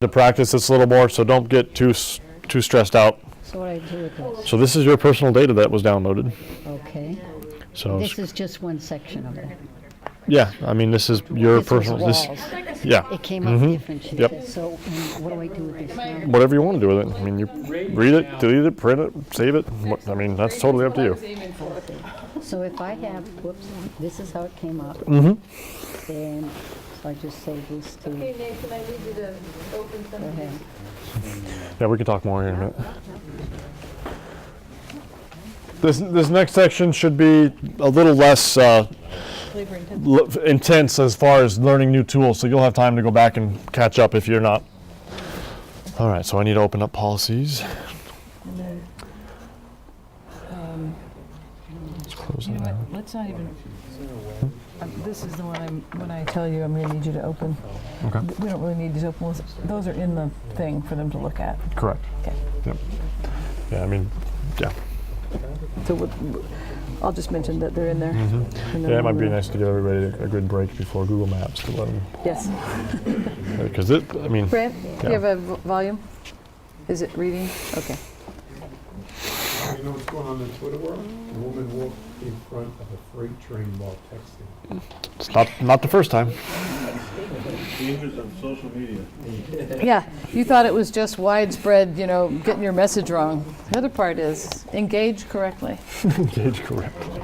to practice this a little more, so don't get too stressed out. So what do I do with this? So this is your personal data that was downloaded. Okay. So This is just one section of it. yeah, I mean this is your This was personal. walls. Yeah, It came up different shapes. Yep. So what do I do with this now? whatever you want to do with it. I mean, you read it, delete it, print it, save it. I mean, that's totally up to you. So if I have, whoops, this is how it came up. Mm-hmm. And so I just save this to, Okay, Nathan, I need you to open go something. ahead. Yeah, we can talk more here in a minute. This next section should be a little less Labor intensive. intense as far as learning new tools, so you'll have time to go back and catch up if you're not. All right, so I need to open up policies. And then, Let's close you it know out. what, let's not even, this is the one when I tell you I'm gonna need you to open. Okay, We don't really need these open ones. Those are in the thing for them to look at. correct. Okay. Yep. Yeah, I mean, yeah. So I'll just mention that they're in there. And then Yeah, it might be we'll- nice to give everybody a good break before Google Maps to let them, Yes. because I mean, Brant, do Yeah. you have a volume? Is it reading? Okay. You know what's going on in Twitter world? A woman walked in front of a freight train while texting. it's not the first time. Dangers of social media. Yeah, you thought it was just widespread, getting your message wrong. The other part is engage correctly. Engage correctly.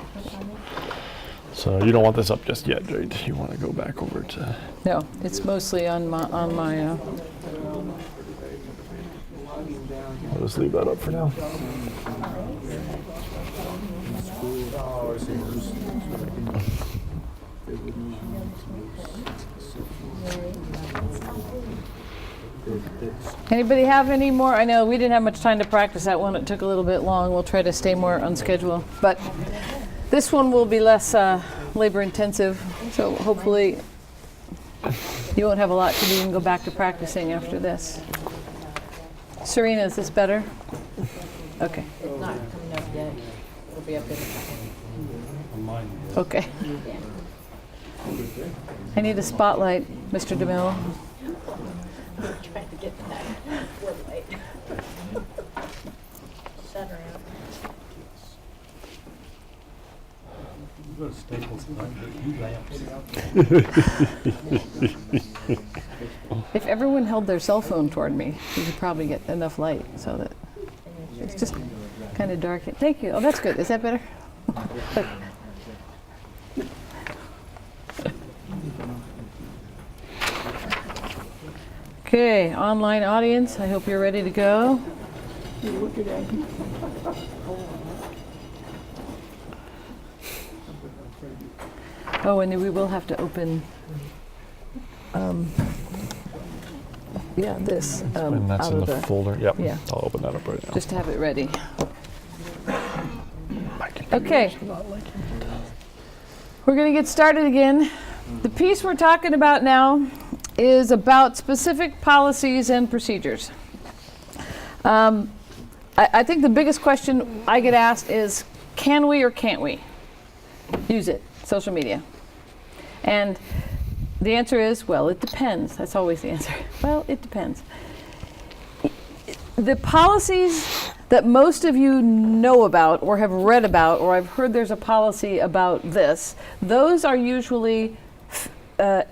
So you don't want this up just yet, right? You want to go back over to. No, it's mostly on my. I'll just leave that up for now. Anybody have any more? I know we didn't have much time to practice that one. It took a little bit long. We'll try to stay more on schedule. But this one will be less labor intensive. So hopefully you won't have a lot to do and go back to practicing after this. Serena, is this better? Okay. It's not coming up yet. It'll be up in a second. Okay. I need a spotlight, Mr. DeMille. Trying to get that floodlight. Shut around. You go to Staples tonight, get you lamps. If everyone held their cell phone toward me, you could probably get enough light so that it's just kind of dark. Thank you. Oh, that's good. Is that better? Okay, online audience, I hope you're ready to go. Oh, and then we will have to open, this And that's out in of the folder. Yep. yeah. I'll open that up right now. just to have it ready. My computer Okay. is not liking it. We're going to get started again. The piece we're talking about now is about specific policies and procedures. I think the biggest question I get asked is, can we or can't we use it, social media? And the answer is, well, it depends. That's always the answer. Well, it depends. The policies that most of you know about or have read about, or I've heard there's a policy about this, those are usually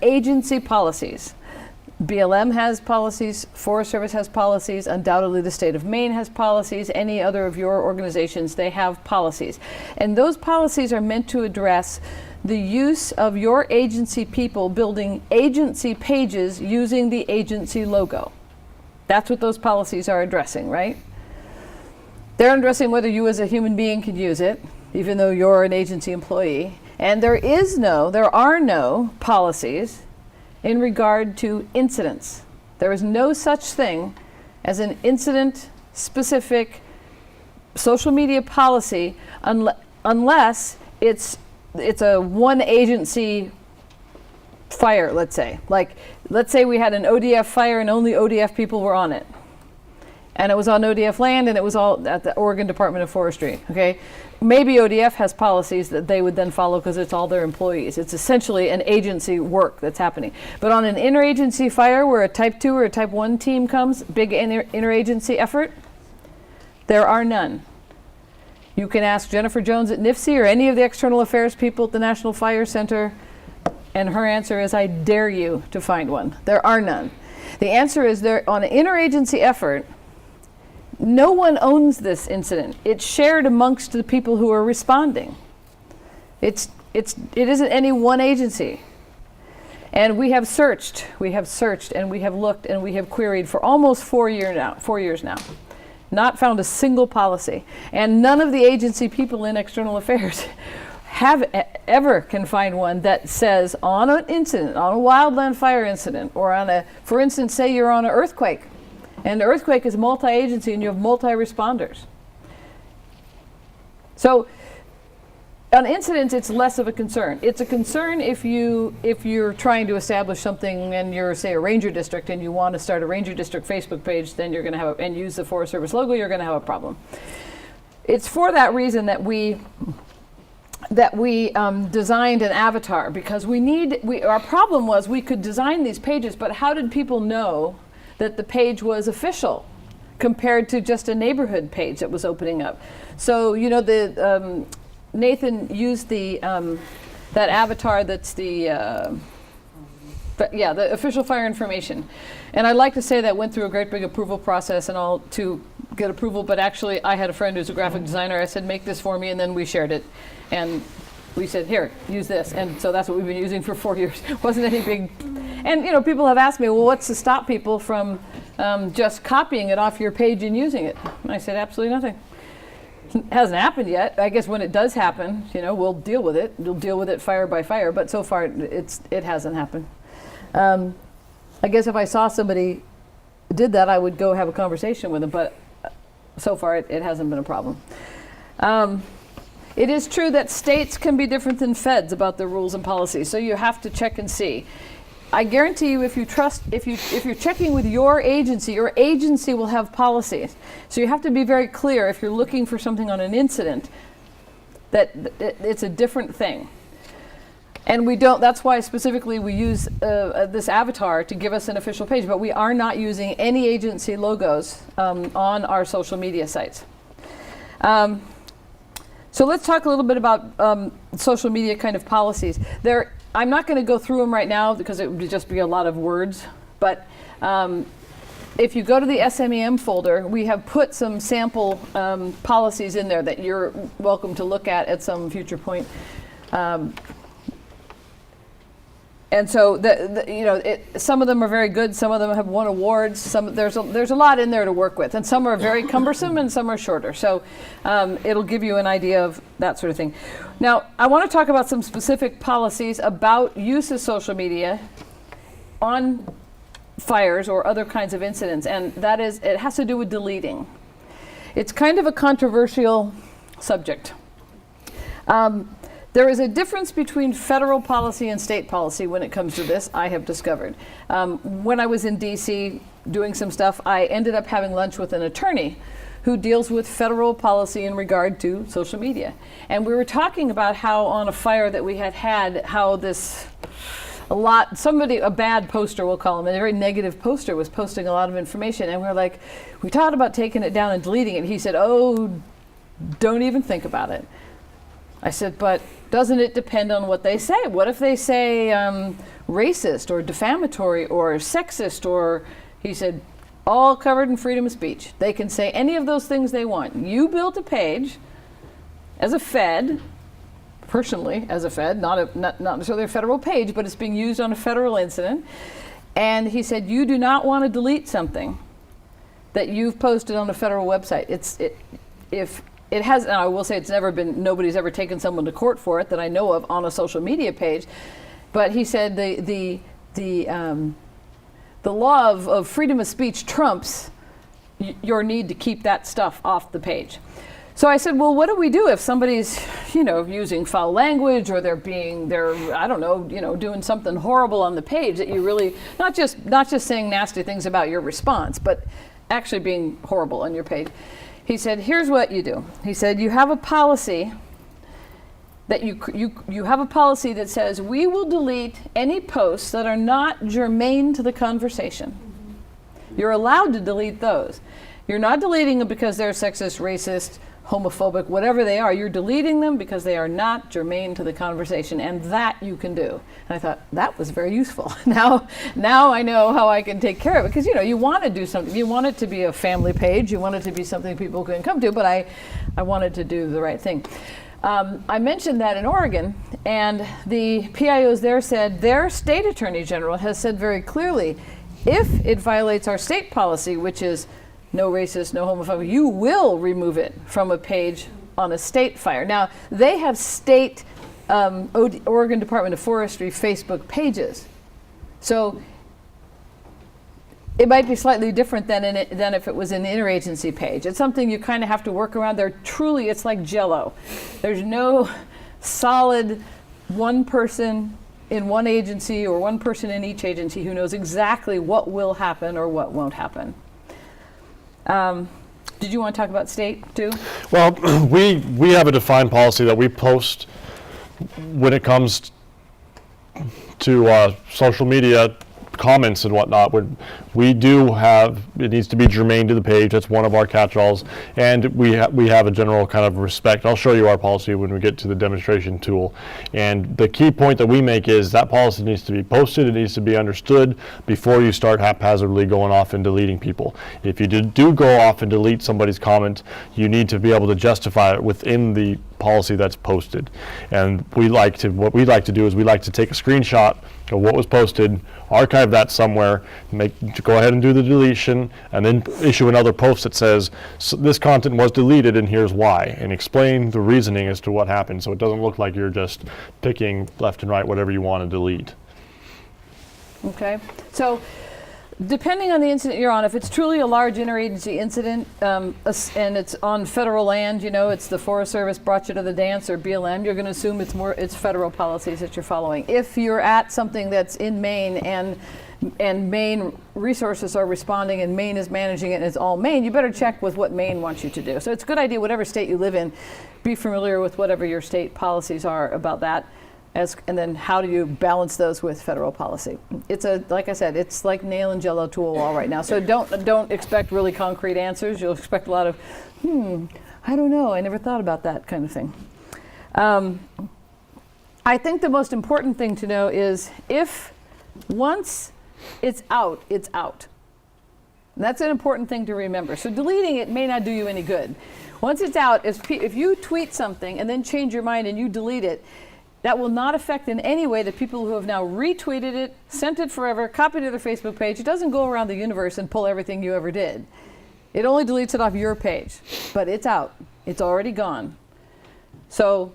agency policies. BLM has policies, Forest Service has policies, undoubtedly the state of Maine has policies, any other of your organizations, they have policies. And those policies are meant to address the use of your agency people building agency pages using the agency logo. That's what those policies are addressing, right? They're addressing whether you as a human being can use it, even though you're an agency employee. And there are no policies in regard to incidents. There is no such thing as an incident-specific social media policy unless it's a one agency fire, let's say. Like, let's say we had an ODF fire and only ODF people were on it. and it was on ODF land, and it was all at the Oregon Department of Forestry. Okay, maybe ODF has policies that they would then follow because it's all their employees. It's essentially an agency work that's happening. But on an interagency fire where a Type 2 or a Type 1 team comes, big interagency effort, there are none. You can ask Jennifer Jones at NIFC or any of the external affairs people at the National Fire Center, and her answer is, I dare you to find one. There are none. The answer is, there on an interagency effort, no one owns this incident. It's shared amongst the people who are responding. It isn't any one agency. And we have searched, and we have looked, and we have queried for almost 4 years now. Not found a single policy. And none of the agency people in external affairs ever can find one that says on an incident, on a wildland fire incident, or on a, for instance, say you're on an earthquake, and the earthquake is multi-agency and you have multi-responders. So on incidents, it's less of a concern. It's a concern if you're trying to establish something and you're, say, a ranger district and you want to start a ranger district Facebook page, then you're going to have and use the Forest Service logo, you're going to have a problem. It's for that reason that we designed an avatar, because our problem was we could design these pages, but how did people know that the page was official compared to just a neighborhood page that was opening up? So, you know, Nathan used the that avatar that's the official fire information. And I'd like to say that went through a great big approval process and all to get approval, but actually I had a friend who's a graphic designer. I said, make this for me, and then we shared it. And we said, here, use this. And so that's what we've been using for 4 years. Wasn't any big, and you know, people have asked me, well, what's to stop people from just copying it off your page and using it? And I said, absolutely nothing. It hasn't happened yet. I guess when it does happen, you know, we'll deal with it. We'll deal with it fire by fire, but so far it hasn't happened. I guess if I saw somebody did that, I would go have a conversation with them, but so far it hasn't been a problem. It is true that states can be different than feds about their rules and policies, so you have to check and see. I guarantee you, if you're checking with your agency will have policies. So you have to be very clear if you're looking for something on an incident that it's a different thing. And we don't, that's why specifically we use this avatar to give us an official page, but we are not using any agency logos on our social media sites. So let's talk a little bit about social media kind of policies. I'm not going to go through them right now because it would just be a lot of words, but if you go to the SMEM folder, we have put some sample policies in there that you're welcome to look at some future point. And so, you know, some of them are very good. Some of them have won awards. There's a lot in there to work with, and some are very cumbersome, and some are shorter. So, it'll give you an idea of that sort of thing. Now, I want to talk about some specific policies about use of social media on fires or other kinds of incidents, and that is, it has to do with deleting. It's kind of a controversial subject. There is a difference between federal policy and state policy when it comes to this, I have discovered. When I was in DC doing some stuff, I ended up having lunch with an attorney who deals with federal policy in regard to social media. And we were talking about how on a fire that we had how a bad poster, we'll call him, a very negative poster, was posting a lot of information. And we thought about taking it down and deleting it. He said, oh, don't even think about it. I said, but doesn't it depend on what they say? What if they say racist or defamatory or sexist, or, he said, all covered in freedom of speech. They can say any of those things they want. You built a page as a Fed, personally as a Fed, not necessarily a federal page, but it's being used on a federal incident. And he said, you do not want to delete something that you've posted on a federal website. It has, and I will say nobody's ever taken someone to court for it that I know of on a social media page, but he said the law of freedom of speech trumps your need to keep that stuff off the page. So I said, well, what do we do if somebody's, using foul language, or they're doing something horrible on the page that you really, not just saying nasty things about your response, but actually being horrible on your page. He said, here's what you do. He said, you have a policy that you have a policy that says we will delete any posts that are not germane to the conversation. You're allowed to delete those. You're not deleting them because they're sexist, racist, homophobic, whatever they are. You're deleting them because they are not germane to the conversation, and that you can do. And I thought, that was very useful. Now I know how I can take care of it, because you want to do something. You want it to be a family page. You want it to be something people can come to, but I wanted to do the right thing. I mentioned that in Oregon, and the PIOs there said their state attorney general has said very clearly, if it violates our state policy, which is no racist, no homophobic, you will remove it from a page on a state fire. Now, they have state Oregon Department of Forestry Facebook pages. So it might be slightly different than if it was an interagency page. It's something you kind of have to work around. It's like Jell-O. There's no solid one person in one agency or one person in each agency who knows exactly what will happen or what won't happen. Did you want to talk about state too? Well, we have a defined policy that we post when it comes to social media comments and whatnot. We do have, it needs to be germane to the page. That's one of our catch-alls, and we have a general kind of respect. I'll show you our policy when we get to the demonstration tool. And the key point that we make is that policy needs to be posted. It needs to be understood before you start haphazardly going off and deleting people. If you do go off and delete somebody's comment, you need to be able to justify it within the policy that's posted. And what we like to do is we like to take a screenshot of what was posted, archive that somewhere, go ahead and do the deletion, and then issue another post that says this content was deleted and here's why, and explain the reasoning as to what happened, so it doesn't look like you're just picking left and right whatever you want to delete. Okay, so depending on the incident you're on, if it's truly a large interagency incident and it's on federal land, it's the Forest Service brought you to the dance or BLM, you're going to assume it's federal policies that you're following. If you're at something that's in Maine and Maine resources are responding and Maine is managing it and it's all Maine, you better check with what Maine wants you to do. So it's a good idea, whatever state you live in, be familiar with whatever your state policies are about that. And then how do you balance those with federal policy? Like I said, it's like nail and Jell-O to a wall right now. So don't expect really concrete answers. You'll expect a lot of, I don't know, I never thought about that kind of thing. I think the most important thing to know is if once it's out, it's out. And that's an important thing to remember. So deleting it may not do you any good. Once it's out, if you tweet something and then change your mind and you delete it, that will not affect in any way the people who have now retweeted it, sent it forever, copied it to their Facebook page. It doesn't go around the universe and pull everything you ever did. It only deletes it off your page, but it's out. It's already gone. So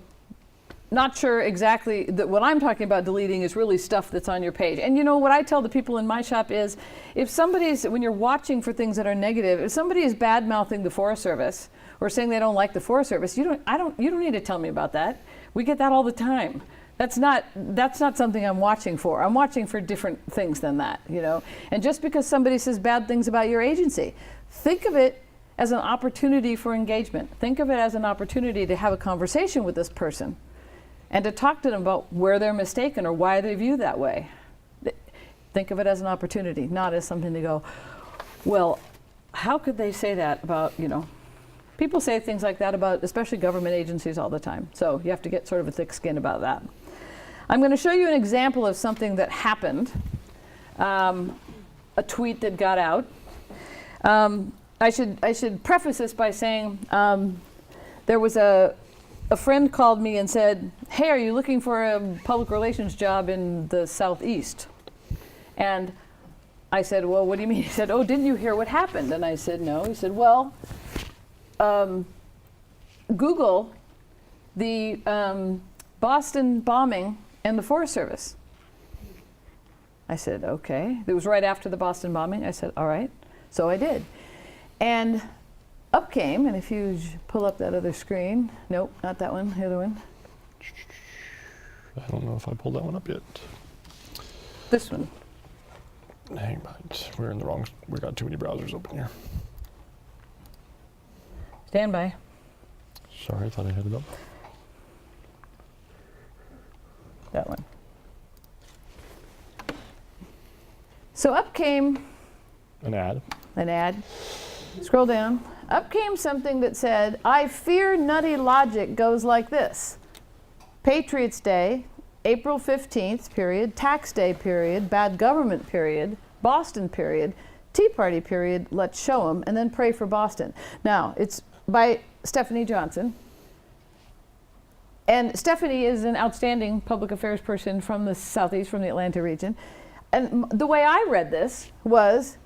not sure exactly that what I'm talking about deleting is really stuff that's on your page. And what I tell the people in my shop is when you're watching for things that are negative, if somebody is bad-mouthing the Forest Service or saying they don't like the Forest Service, you don't need to tell me about that. We get that all the time. That's not something I'm watching for. I'm watching for different things than that, And just because somebody says bad things about your agency, think of it as an opportunity for engagement. Think of it as an opportunity to have a conversation with this person and to talk to them about where they're mistaken or why they view that way. Think of it as an opportunity, not as something to go, well, how could they say that about, People say things like that about especially government agencies all the time. So you have to get sort of a thick skin about that. I'm going to show you an example of something that happened, a tweet that got out. I should preface this by saying there was a friend called me and said, hey, are you looking for a public relations job in the Southeast? And I said, well, what do you mean? He said, oh, didn't you hear what happened? And I said, no. He said, well, Google the Boston bombing and the Forest Service. I said, okay. It was right after the Boston bombing. I said, all right. So I did. And up came, and if you pull up that other screen, nope, not that one, the other one. I don't know if I pulled that one up yet. This one. Hang on, we're in the wrong. We got too many browsers open here. Stand by. Sorry, I thought I had it up. That one. So up came An ad. an ad. Scroll down. Up came something that said, I fear nutty logic goes like this. Patriots Day, April 15th, period, tax day, period, bad government, period, Boston, period, Tea Party, period, let's show 'em, and then pray for Boston. Now, it's by Stephanie Johnson. And Stephanie is an outstanding public affairs person from the Southeast, from the Atlanta region. And the way I read this was,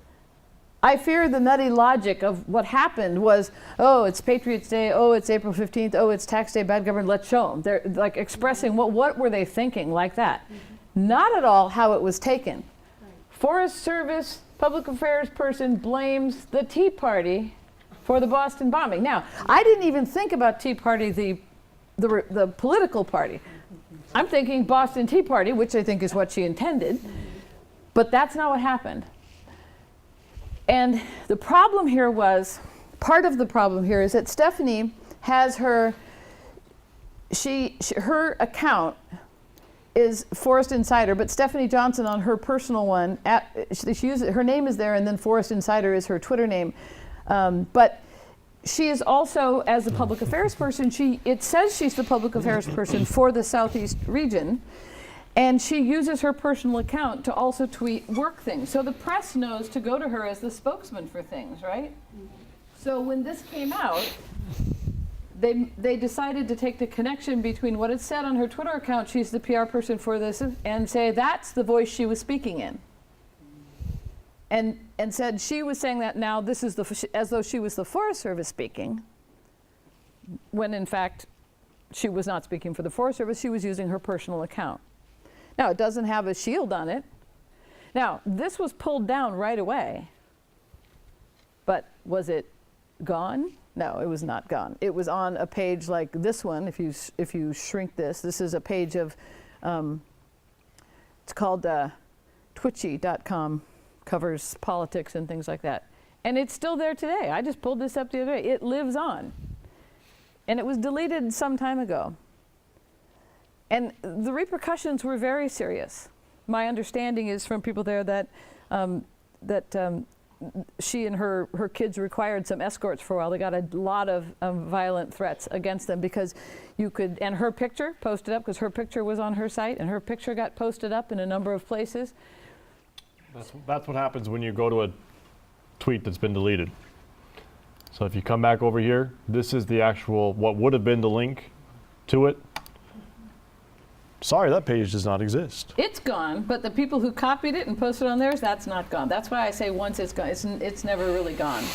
I fear the nutty logic of what happened was, oh, it's Patriots Day, oh, it's April 15th, oh, it's tax day, bad government, let's show them. They're like expressing what were they thinking like that. Not at all how it was taken. Forest Service public affairs person blames the Tea Party for the Boston bombing. Now, I didn't even think about Tea Party, the political party. I'm thinking Boston Tea Party, which I think is what she intended, but that's not what happened. And the problem here was, part of the problem here is that Stephanie has her account is Forest Insider, but Stephanie Johnson on her personal one, she uses, her name is there, and then Forest Insider is her Twitter name. But she is also, as a public affairs person, it says she's the public affairs person for the Southeast region. And she uses her personal account to also tweet work things. So the press knows to go to her as the spokesman for things, right? So when this came out, they decided to take the connection between what it said on her Twitter account, she's the PR person for this, and say that's the voice she was speaking in. And said she was saying that now this is as though she was the Forest Service speaking, when in fact she was not speaking for the Forest Service, she was using her personal account. Now, it doesn't have a shield on it. Now, this was pulled down right away. But was it gone? No, it was not gone. It was on a page like this one. If you shrink this is a page of, it's called twitchy.com, covers politics and things like that. And it's still there today. I just pulled this up the other day. It lives on. And it was deleted some time ago. And the repercussions were very serious. My understanding is from people there that she and her kids required some escorts for a while. They got a lot of violent threats against them because you could, and her picture posted up, because her picture was on her site, and her picture got posted up in a number of places. That's what happens when you go to a tweet that's been deleted. So if you come back over here, this is the actual, what would have been the link to it. Sorry, that page does not exist. It's gone, but the people who copied it and posted on theirs, that's not gone. That's why I say once it's gone, it's never really gone.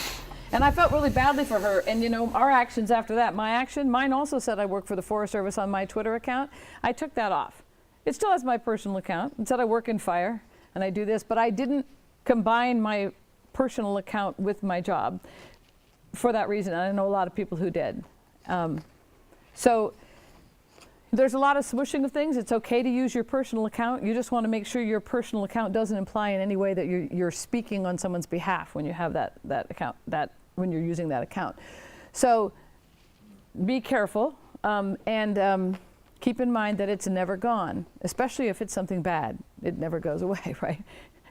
And I felt really badly for her. And you know, our actions after that, mine also said I work for the Forest Service on my Twitter account. I took that off. It still has my personal account. It said I work in fire and I do this, but I didn't combine my personal account with my job for that reason. I know a lot of people who did. So there's a lot of smooshing of things. It's okay to use your personal account. You just want to make sure your personal account doesn't imply in any way that you're speaking on someone's behalf when you have that account, when you're using that account. So be careful and keep in mind that it's never gone, especially if it's something bad. It never goes away, right?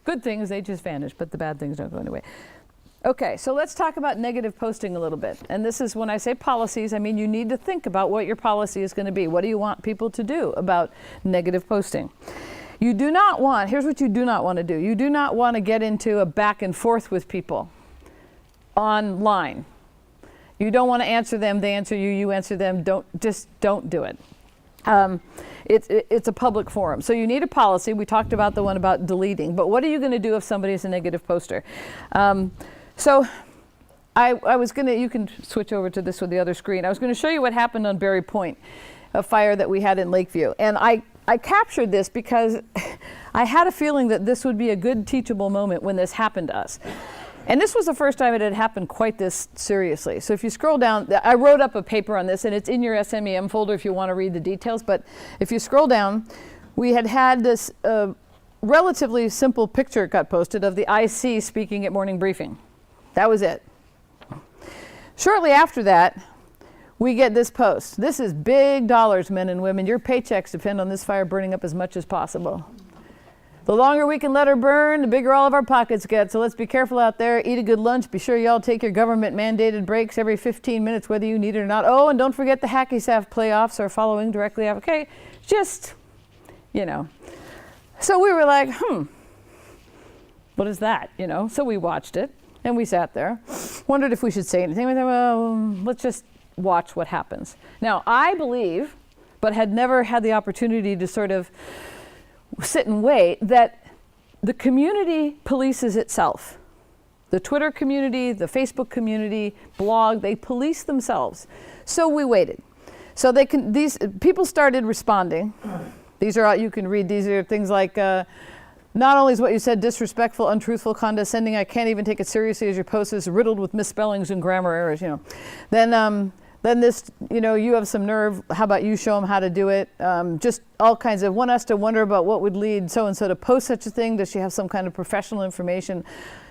Good things, they just vanish, but the bad things don't go away. Okay, so let's talk about negative posting a little bit. And this is when I say policies, I mean you need to think about what your policy is going to be. What do you want people to do about negative posting? You do not want, here's what you do not want to do. You do not want to get into a back and forth with people online. You don't want to answer them, they answer you, you answer them. Don't do it. It's a public forum. So you need a policy. We talked about the one about deleting, but what are you going to do if somebody's a negative poster? So I was going to, you can switch over to this with the other screen. I was going to show you what happened on Berry Point, a fire that we had in Lakeview. And I captured this because I had a feeling that this would be a good teachable moment when this happened to us. And this was the first time it had happened quite this seriously. So if you scroll down, I wrote up a paper on this, and it's in your SMEM folder if you want to read the details. But if you scroll down, we had this relatively simple picture got posted of the IC speaking at morning briefing. That was it. Shortly after that, we get this post. This is big dollars, men and women. Your paychecks depend on this fire burning up as much as possible. The longer we can let her burn, the bigger all of our pockets get. So let's be careful out there. Eat a good lunch. Be sure y'all take your government mandated breaks every 15 minutes, whether you need it or not. Oh, and don't forget the Hacky Sack playoffs are following directly after. Okay, just, you know. So we were like, what is that? You know, so we watched it and we sat there, wondered if we should say anything. We thought, well, let's just watch what happens. Now, I believe, but had never had the opportunity to sort of sit and wait, that the community polices itself. The Twitter community, the Facebook community, blog, they police themselves. So we waited. So these people started responding. These are out, you can read, these are things like, not only is what you said disrespectful, untruthful, condescending, I can't even take it seriously as your post is riddled with misspellings and grammar errors, you know. Then this, you know, you have some nerve, how about you show them how to do it? Just all kinds of, want us to wonder about what would lead so-and-so to post such a thing. Does she have some kind of professional information?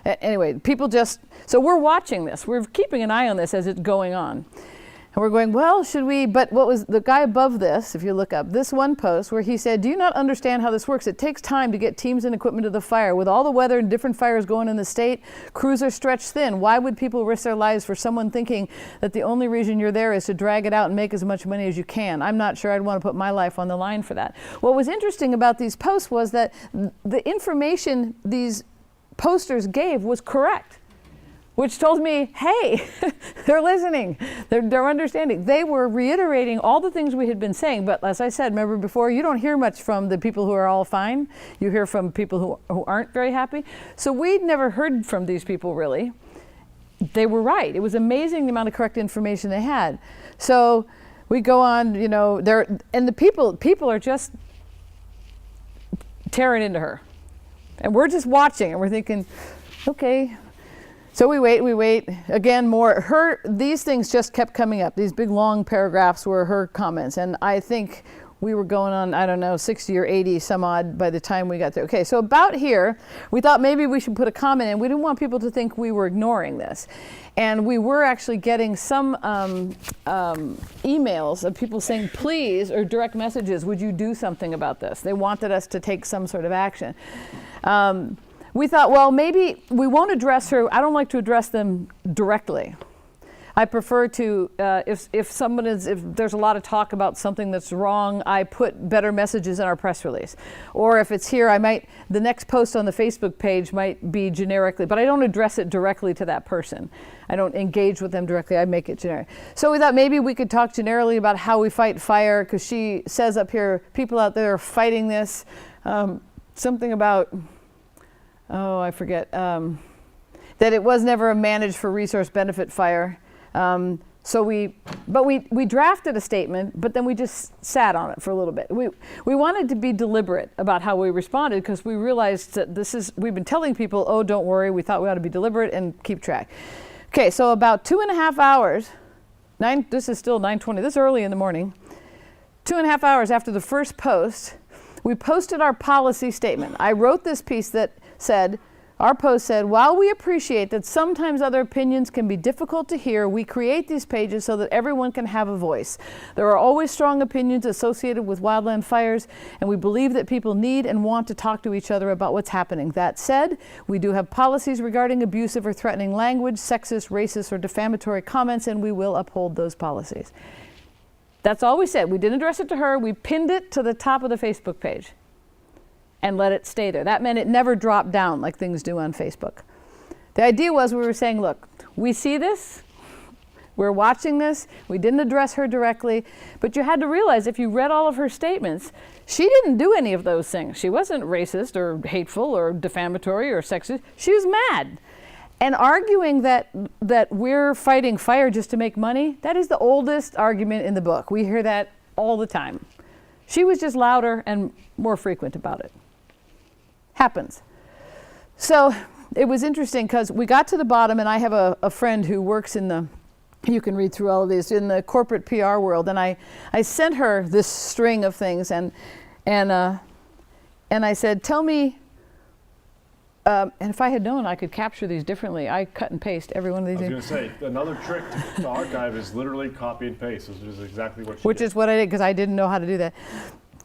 Anyway, people just, so we're watching this. We're keeping an eye on this as it's going on. And we're going, well, should we, but what was the guy above this, if you look up, this one post where he said, do you not understand how this works? It takes time to get teams and equipment to the fire. With all the weather and different fires going in the state, crews are stretched thin. Why would people risk their lives for someone thinking that the only reason you're there is to drag it out and make as much money as you can? I'm not sure I'd want to put my life on the line for that. What was interesting about these posts was that the information these posters gave was correct, which told me, hey, they're listening, they're understanding. They were reiterating all the things we had been saying, but as I said, remember before, you don't hear much from the people who are all fine. You hear from people who aren't very happy. So we'd never heard from these people really. They were right. It was amazing the amount of correct information they had. So we go on, you know, and the people are just tearing into her. And we're just watching and we're thinking, okay. So we wait. Again, these things just kept coming up. These big long paragraphs were her comments. And I think we were going on, I don't know, 60 or 80 some odd by the time we got there. Okay, so about here, we thought maybe we should put a comment in. We didn't want people to think we were ignoring this. And we were actually getting some emails of people saying, please, or direct messages, would you do something about this? They wanted us to take some sort of action. We thought, well, maybe we won't address her. I don't like to address them directly. I prefer to, if there's a lot of talk about something that's wrong, I put better messages in our press release. Or if it's here, the next post on the Facebook page might be generically, but I don't address it directly to that person. I don't engage with them directly, I make it generic. So we thought maybe we could talk generically about how we fight fire, because she says up here, people out there are fighting this. Something about, I forget, that it was never a managed for resource benefit fire. So we drafted a statement, but then we just sat on it for a little bit. We wanted to be deliberate about how we responded, because we realized that we've been telling people, oh, don't worry, we thought we ought to be deliberate and keep track. Okay, so about 2.5 hours, this is still 9:20, this is early in the morning, 2.5 hours after the first post, we posted our policy statement. I wrote this piece that said, our post said, while we appreciate that sometimes other opinions can be difficult to hear, we create these pages so that everyone can have a voice. There are always strong opinions associated with wildland fires, and we believe that people need and want to talk to each other about what's happening. That said, we do have policies regarding abusive or threatening language, sexist, racist, or defamatory comments, and we will uphold those policies. That's all we said. We didn't address it to her. We pinned it to the top of the Facebook page and let it stay there. That meant it never dropped down like things do on Facebook. The idea was we were saying, look, we see this, we're watching this, we didn't address her directly, but you had to realize if you read all of her statements, she didn't do any of those things. She wasn't racist or hateful or defamatory or sexist. She was mad. And arguing that we're fighting fire just to make money, that is the oldest argument in the book. We hear that all the time. She was just louder and more frequent about it. Happens. So it was interesting because we got to the bottom, and I have a friend who works you can read through all of these, in the corporate PR world, and I sent her this string of things, and and I said, tell me, and if I had known I could capture these differently, I cut and paste every one of I these was things. going to say, another trick to archive is literally copy and paste, which is exactly what she Which did. is what I did because I didn't know how to do that.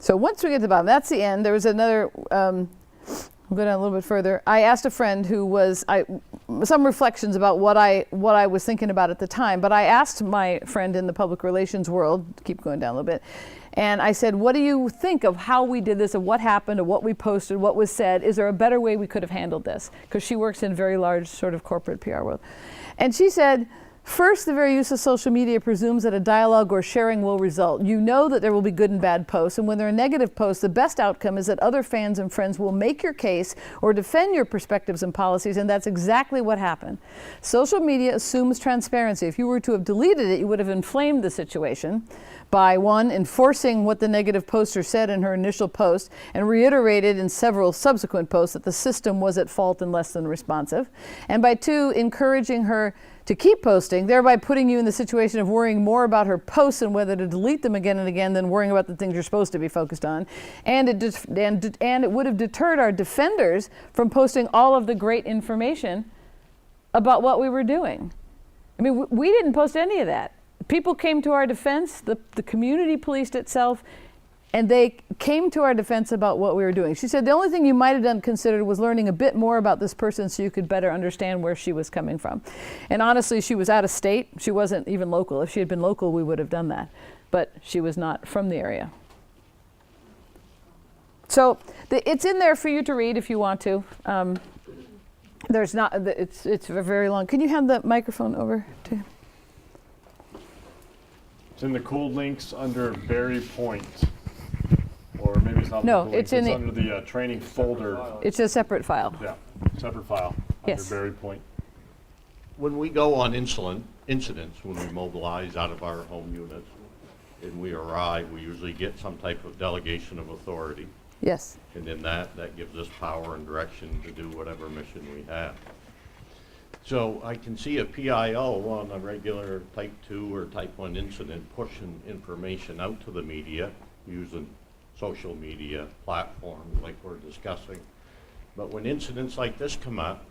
So once we get to the bottom, that's the end. There was another, we'll go down a little bit further. I asked a friend who was, some reflections about what I was thinking about at the time, but I asked my friend in the public relations world, keep going down a little bit, and I said, what do you think of how we did this, of what happened, of what we posted, what was said? Is there a better way we could have handled this? Because she works in a very large sort of corporate PR world. And she said, first, the very use of social media presumes that a dialogue or sharing will result. You know that there will be good and bad posts, and when there are negative posts, the best outcome is that other fans and friends will make your case or defend your perspectives and policies, and that's exactly what happened. Social media assumes transparency. If you were to have deleted it, you would have inflamed the situation by, one, enforcing what the negative poster said in her initial post and reiterated in several subsequent posts that the system was at fault and less than responsive, and by, two, encouraging her to keep posting, thereby putting you in the situation of worrying more about her posts and whether to delete them again and again than worrying about the things you're supposed to be focused on. And it would have deterred our defenders from posting all of the great information about what we were doing. I mean, we didn't post any of that. People came to our defense, the community policed itself, and they came to our defense about what we were doing. She said the only thing you might have done considered was learning a bit more about this person so you could better understand where she was coming from. And honestly, she was out of state. She wasn't even local. If she had been local, we would have done that. But she was not from the area. So it's in there for you to read if you want to. There's not, it's a very long. Can you hand the microphone over to? It's in the cool links under Berry Point. Or maybe it's not No, the cool it's links, in under the training folder. It's a separate file. Yeah, separate file Yes. under Berry Point. When we go on incidents, when we mobilize out of our home units and we arrive, we usually get some type of delegation of authority. Yes. And then that gives us power and direction to do whatever mission we have. So I can see a PIO on a regular type 2 or type 1 incident pushing information out to the media using social media platforms like we're discussing. But when incidents like this come up,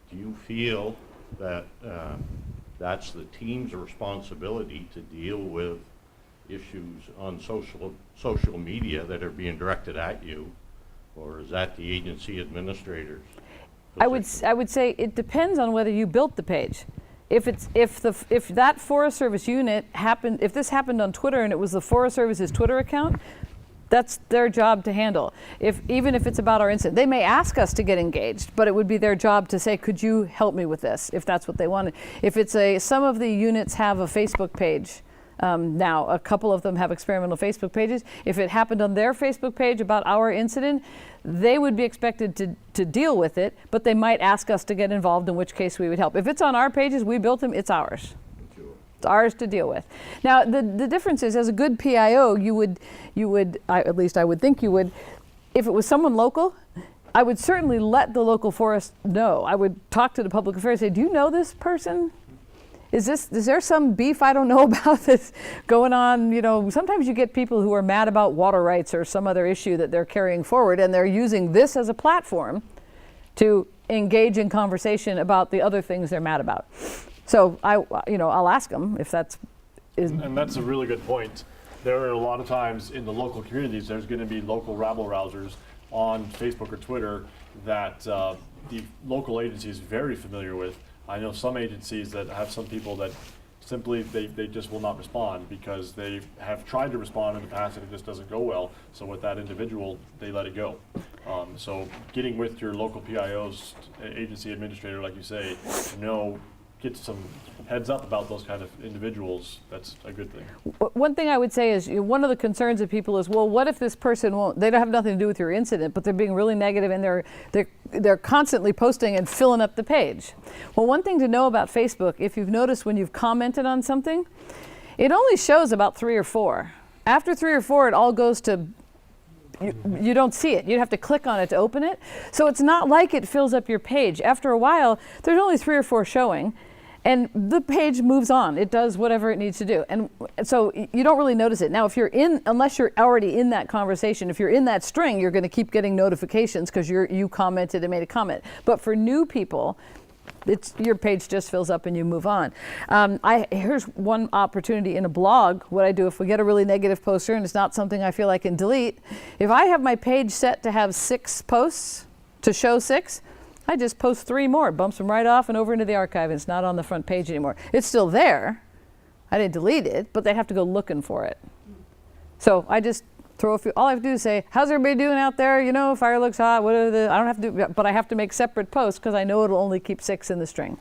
do you feel that that's the team's responsibility to deal with issues on social media that are being directed at you, or is that the agency administrators? I would say it depends on whether you built the page. If that Forest Service unit happened, if this happened on Twitter and it was the Forest Service's Twitter account, that's their job to handle. Even if it's about our incident, they may ask us to get engaged, but it would be their job to say, "Could you help me with this?" If that's what they wanted. If it's some of the units have a Facebook page. Now, a couple of them have experimental Facebook pages. If it happened on their Facebook page about our incident, they would be expected to deal with it, but they might ask us to get involved, in which case we would help. If it's on our pages, we built them, it's ours. It's ours to deal with. Now, the difference is, as a good PIO, you would, at least I would think you would, if it was someone local, I would certainly let the local forest know. I would talk to the public affairs, say, do you know this person? Is there some beef I don't know about that's going on? You know, sometimes you get people who are mad about water rights or some other issue that they're carrying forward, and they're using this as a platform to engage in conversation about the other things they're mad about. So I'll ask them if that's. And that's a really good point. There are a lot of times in the local communities, there's going to be local rabble-rousers on Facebook or Twitter that the local agency is very familiar with. I know some agencies that have some people that simply they just will not respond because they have tried to respond in the past and it just doesn't go well. So with that individual, they let it go. So getting with your local PIO's agency administrator, like you say, get some heads up about those kind of individuals, that's a good thing. One thing I would say is, one of the concerns of people is, well, what if this person won't, they don't have nothing to do with your incident, but they're being really negative and they're constantly posting and filling up the page. Well, one thing to know about Facebook, if you've noticed when you've commented on something, it only shows about 3 or 4. After 3 or 4, it all goes to, you don't see it. You have to click on it to open it. So it's not like it fills up your page. After a while, there's only 3 or 4 showing. And the page moves on. It does whatever it needs to do. And so you don't really notice it. Now, if you're unless you're already in that conversation, if you're in that string, you're going to keep getting notifications because you commented and made a comment. But for new people, your page just fills up and you move on. Here's one opportunity in a blog. What I do if we get a really negative poster and it's not something I feel I can delete, if I have my page set to have 6 posts, to show 6, I just post 3 more, bumps them right off and over into the archive, and it's not on the front page anymore. It's still there. I didn't delete it, but they have to go looking for it. So I just throw a few, all I have to do is say, how's everybody doing out there? You know, fire looks hot, what are I don't have to do, but I have to make separate posts because I know it'll only keep 6 in the string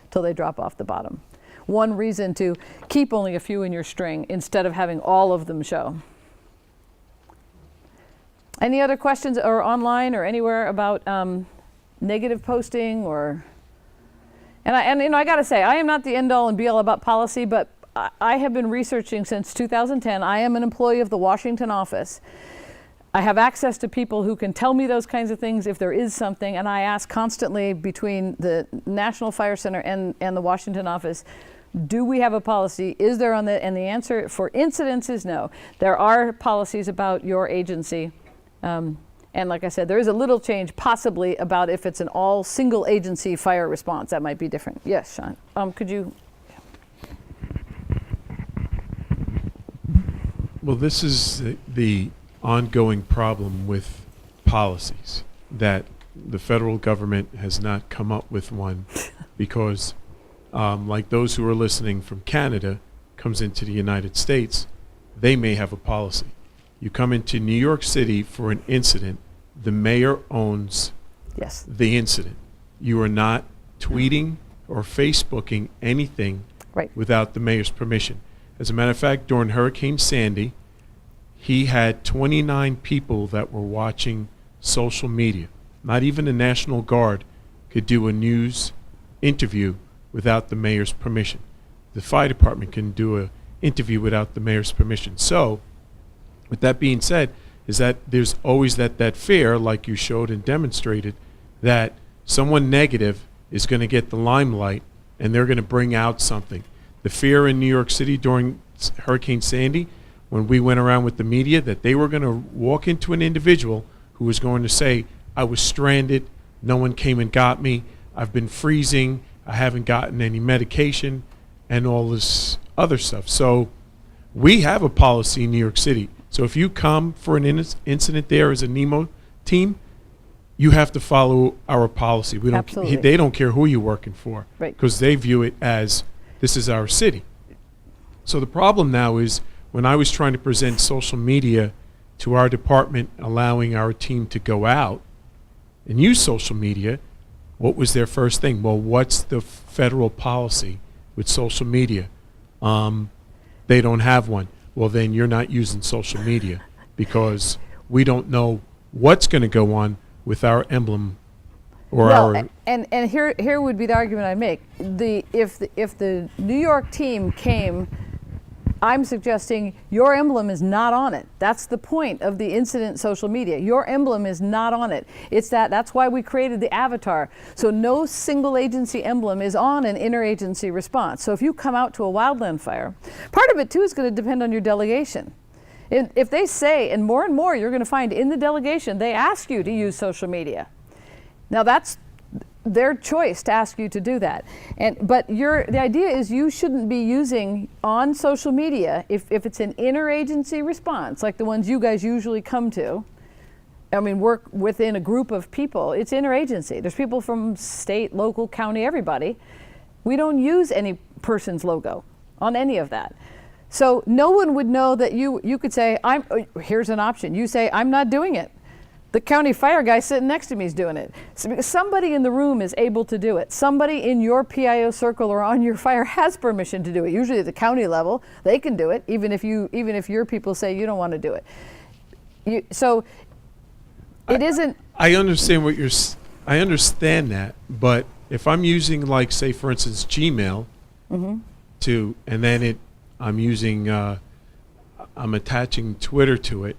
till they drop off the bottom. One reason to keep only a few in your string instead of having all of them show. Any other questions or online or anywhere about negative posting or, and you know, I got to say, I am not the end all and be all about policy, but I have been researching since 2010. I am an employee of the Washington office. I have access to people who can tell me those kinds of things if there is something, and I ask constantly between the National Fire Center and the Washington office, do we have a policy? Is there on the, and the answer for incidents is no. There are policies about your agency. And like I said, there is a little change possibly about if it's an all single agency fire response. That might be different. Yes, Sean. Could you? Well, this is the ongoing problem with policies, that the federal government has not come up with one because like those who are listening from Canada comes into the United States, they may have a policy. You come into New York City for an incident, the mayor owns Yes. the incident. You are not tweeting or Facebooking anything Right. without the mayor's permission. As a matter of fact, during Hurricane Sandy, he had 29 people that were watching social media. Not even the National Guard could do a news interview without the mayor's permission. The fire department can do an interview without the mayor's permission. So, with that being said, is that there's always that fear, like you showed and demonstrated, that someone negative is going to get the limelight and they're going to bring out something. The fear in New York City during Hurricane Sandy, when we went around with the media, that they were going to walk into an individual who was going to say, I was stranded, no one came and got me, I've been freezing, I haven't gotten any medication, and all this other stuff. So we have a policy in New York City. So if you come for an incident there as a NEMO team, you have to follow our policy. We don't. Absolutely. They don't care who you're working for, Right. because they view it as this is our city. So the problem now is when I was trying to present social media to our department, allowing our team to go out and use social media, what was their first thing? Well, what's the federal policy with social media? They don't have one. Well, then you're not using social media because we don't know what's going to go on with our emblem or Well, our. and here would be the argument I make. If the New York team came, I'm suggesting your emblem is not on it. That's the point of the incident social media. Your emblem is not on it. That's why we created the avatar. So no single agency emblem is on an interagency response. So if you come out to a wildland fire, part of it too is going to depend on your delegation. If they say, and more you're going to find in the delegation, they ask you to use social media. Now that's their choice to ask you to do that. But the idea is you shouldn't be using on social media, if it's an interagency response, like the ones you guys usually come to, I mean, work within a group of people, it's interagency. There's people from state, local, county, everybody. We don't use any person's logo on any of that. So no one would know that you could say, here's an option. You say, I'm not doing it. The county fire guy sitting next to me is doing it. Somebody in the room is able to do it. Somebody in your PIO circle or on your fire has permission to do it. Usually at the county level, they can do it, even if your people say you don't want to do it. So it isn't. I understand I understand that, but if I'm using, like, say, for instance, Gmail, and then I'm using, I'm attaching Twitter to it,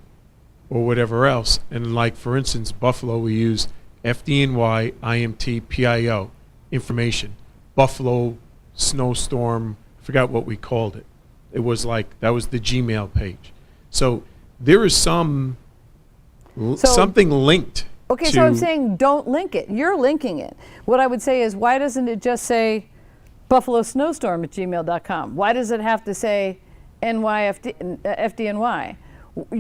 or whatever else, and like, for instance, Buffalo, we use FDNY IMT PIO information, Buffalo snowstorm. I forgot what we called it. It was like, that was the Gmail page. So there is So- something linked Okay, to, so I'm saying don't link it. You're linking it. What I would say is, why doesn't it just say buffalosnowstorm@gmail.com? Why does it have to say FDNY?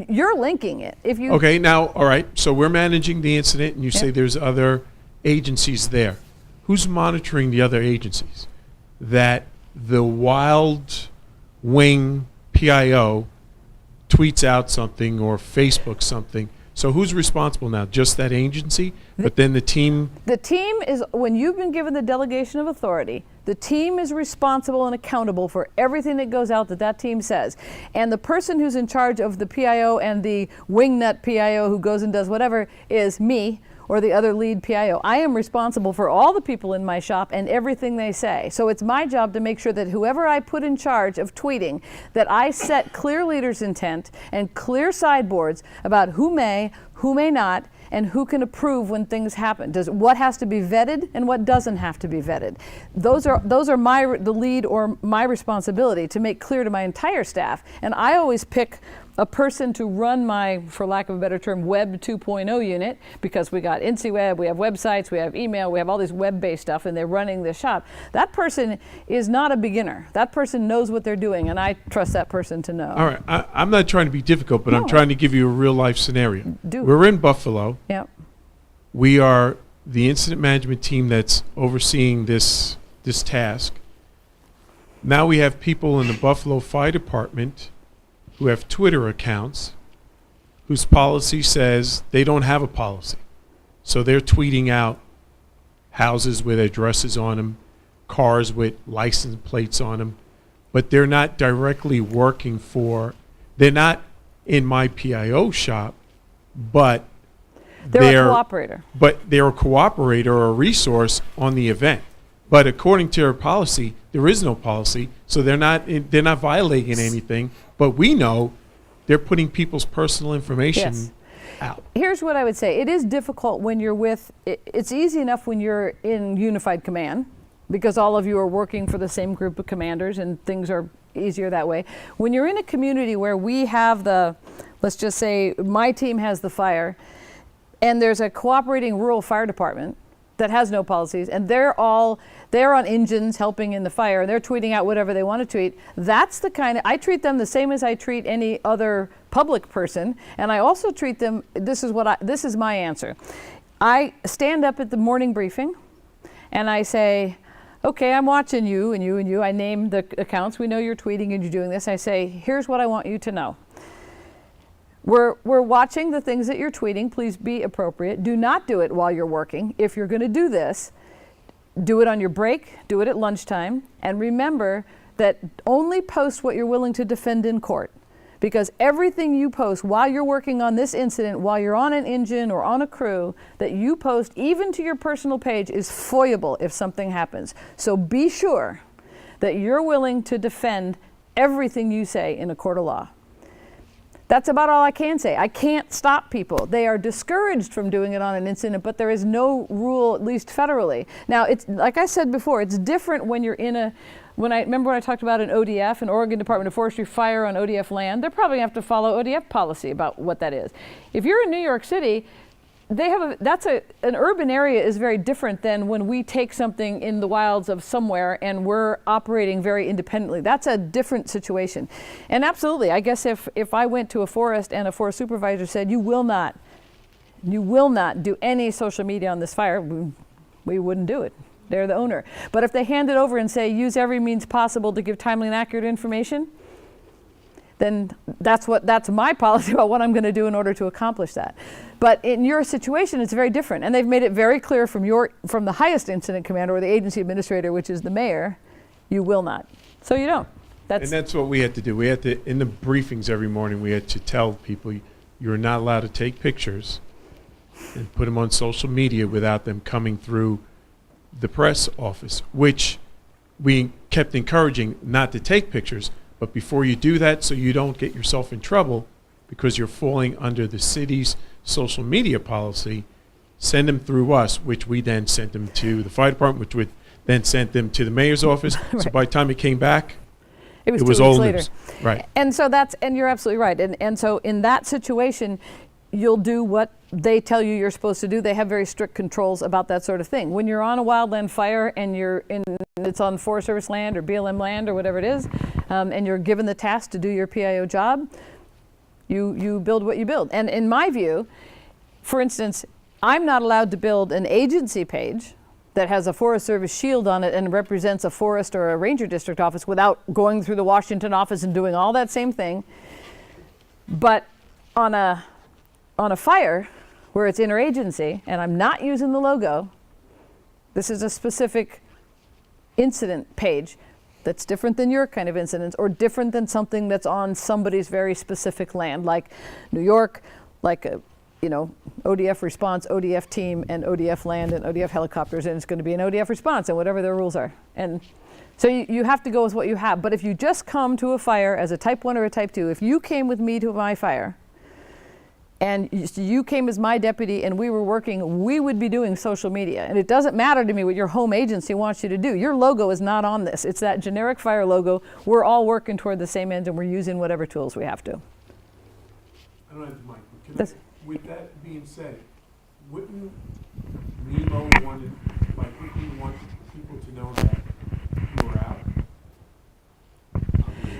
You're linking it. If you Okay, now, all right, so we're managing the incident, and you say Yep. there's other agencies there. Who's monitoring the other agencies? That the Wild Wing PIO tweets out something or Facebook something. So who's responsible now? Just that agency? But then the team, The team is, when you've been given the delegation of authority, the team is responsible and accountable for everything that goes out that that team says. And the person who's in charge of the PIO and the wingnut PIO who goes and does whatever is me or the other lead PIO. I am responsible for all the people in my shop and everything they say. So it's my job to make sure that whoever I put in charge of tweeting, that I set clear leaders' intent and clear sideboards about who may not, and who can approve when things happen. What has to be vetted and what doesn't have to be vetted. Those are the lead or my responsibility to make clear to my entire staff. And I always pick a person to run my, for lack of a better term, Web 2.0 unit, because we got INSEWeb, we have websites, we have email, we have all this web-based stuff, and they're running this shop. That person is not a beginner. That person knows what they're doing, and I trust that person to know. all right, I'm not trying to be difficult, but I'm No. trying to give you a real life scenario. Do. We're in Buffalo. Yep. We are the incident management team that's overseeing this task. Now we have people in the Buffalo Fire Department who have Twitter accounts whose policy says they don't have a policy. So they're tweeting out houses with addresses on them, cars with license plates on them, but they're not directly working for, they're not in my PIO shop, but They're a cooperator. but they're a cooperator or a resource on the event. But according to our policy, there is no policy, so they're not violating anything. But we know they're putting people's personal information Yes. out. Here's what I would say. It is difficult when you're with, it's easy enough when you're in unified command, because all of you are working for the same group of commanders and things are easier that way. When you're in a community where we have let's just say my team has the fire, and there's a cooperating rural fire department that has no policies, and they're on engines helping in the fire, and they're tweeting out whatever they want to tweet. That's the kind of, I treat them the same as I treat any other public person, and I also treat them, this is my answer. I stand up at the morning briefing, and I say, okay, I'm watching you and you and you. I name the accounts. We know you're tweeting and you're doing this. I say, here's what I want you to know. We're watching the things that you're tweeting. Please be appropriate. Do not do it while you're working. If you're going to do this, do it on your break, do it at lunchtime, and remember that only post what you're willing to defend in court. Because everything you post while you're working on this incident, while you're on an engine or on a crew, that you post even to your personal page is foiable if something happens. So be sure that you're willing to defend everything you say in a court of law. That's about all I can say. I can't stop people. They are discouraged from doing it on an incident, but there is no rule, at least federally. Now, it's like I said before, it's different when you're in a, remember when I talked about an ODF, an Oregon Department of Forestry fire on ODF land, they're probably gonna have to follow ODF policy about what that is. If you're in New York City, they have an urban area is very different than when we take something in the wilds of somewhere and we're operating very independently. That's a different situation. And absolutely, I guess if I went to a forest and a forest supervisor said, you will not do any social media on this fire, we wouldn't do it. They're the owner. But if they hand it over and say, use every means possible to give timely and accurate information, then that's my policy about what I'm going to do in order to accomplish that. But in your situation, it's very different. And they've made it very clear from the highest incident commander or the agency administrator, which is the mayor, you will not. So you don't. And that's what we had to do. We had to, in the briefings every morning, we had to tell people you're not allowed to take pictures and put them on social media without them coming through the press office, which we kept encouraging not to take pictures. But before you do that, so you don't get yourself in trouble because you're falling under the city's social media policy, send them through us, which we then sent them to the fire department, which would then sent them to the mayor's office. So by the time it came back, It was it was 2 weeks old later. news. Right. And so and you're absolutely right. And so in that situation, you'll do what they tell you you're supposed to do. They have very strict controls about that sort of thing. When you're on a wildland fire and it's on Forest Service land or BLM land or whatever it is, and you're given the task to do your PIO job, you build what you build. And in my view, for instance, I'm not allowed to build an agency page that has a Forest Service shield on it and represents a forest or a ranger district office without going through the Washington office and doing all that same thing. But on a fire where it's interagency and I'm not using the logo, this is a specific incident page that's different than your kind of incidents or different than something that's on somebody's very specific land, like New York, like a ODF response, ODF team, and ODF land and ODF helicopters, and it's going to be an ODF response and whatever their rules are. And so you have to go with what you have. But if you just come to a fire as a type 1 or a type 2, if you came with me to my fire and you came as my deputy and we were working, we would be doing social media. And it doesn't matter to me what your home agency wants you to do. Your logo is not on this. It's that generic fire logo. We're all working toward the same end and we're using whatever tools we have to. I don't have the mic, but That's- with that being said, wouldn't Nemo want people to know that you were out?